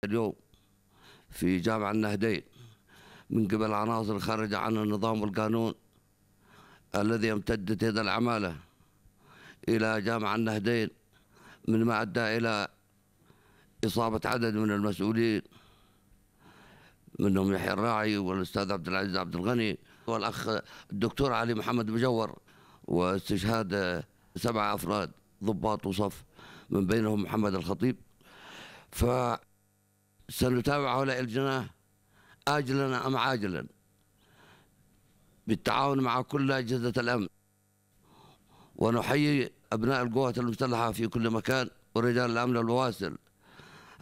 اليوم في جامع النهدين من قبل عناصر خارجة عن النظام والقانون الذي امتدت يد العمالة إلى جامع النهدين، مما أدى إلى إصابة عدد من المسؤولين منهم يحيى الراعي والأستاذ عبد العزيز عبد الغني والأخ الدكتور علي محمد مجور، واستشهاد 7 أفراد ضباط وصف من بينهم محمد الخطيب. فسنتابع هؤلاء الجناه آجلا أم عاجلا بالتعاون مع كل أجهزة الأمن، ونحيي أبناء القوات المسلحة في كل مكان ورجال الأمن البواسل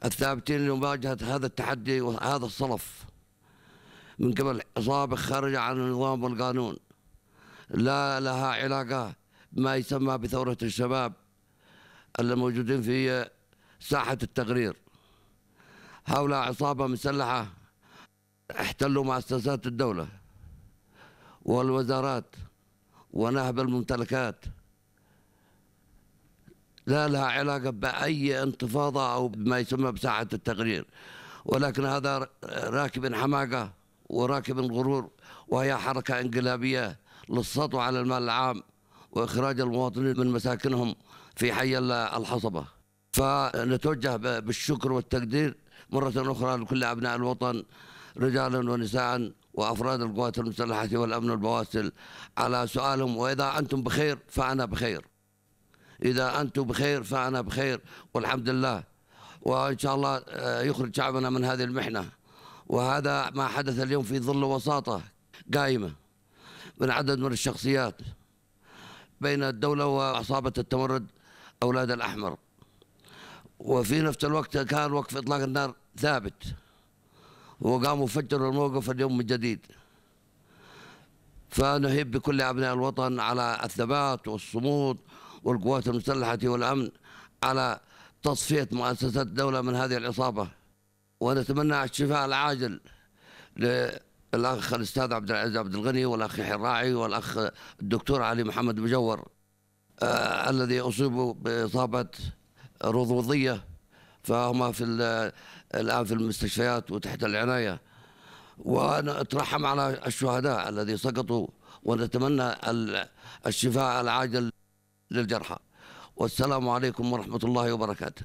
الثابتين لمواجهة هذا التحدي وهذا الصلف من قبل عصابة خارجة عن النظام والقانون لا لها علاقة بما يسمى بثورة الشباب الموجودين في ساحة التغرير. هؤلاء عصابة مسلحة احتلوا مؤسسات الدولة والوزارات ونهب الممتلكات، لا لها علاقة بأي انتفاضة أو بما يسمى بساحة التغرير، ولكن هذا راكب حماقة وراكب غرور، وهي حركة انقلابية للسطو على المال العام وإخراج المواطنين من مساكنهم في حي الحصبة. فنتوجه بالشكر والتقدير مرة أخرى لكل أبناء الوطن رجالا ونساء وأفراد القوات المسلحة والأمن البواسل على سؤالهم: وإذا أنتم بخير فأنا بخير، إذا أنتم بخير فأنا بخير والحمد لله، وإن شاء الله يخرج شعبنا من هذه المحنة. وهذا ما حدث اليوم في ظل وساطة قائمة من عدد من الشخصيات بين الدولة وعصابة التمرد أولاد الأحمر، وفي نفس الوقت كان وقف إطلاق النار ثابت، وقاموا فجروا الموقف اليوم من جديد. فنهيب بكل أبناء الوطن على الثبات والصمود، والقوات المسلحة والأمن على تصفية مؤسسات الدولة من هذه العصابة. ونتمنى الشفاء العاجل للأخ الأستاذ عبد العزيز عبد الغني والأخ يحيى الراعي والأخ الدكتور علي محمد مجور الذي أصيبوا بإصابة رضوضية، فهما الآن في المستشفيات وتحت العناية، ونترحم على الشهداء الذي سقطوا، ونتمنى الشفاء العاجل للجرحى. والسلام عليكم ورحمة الله وبركاته.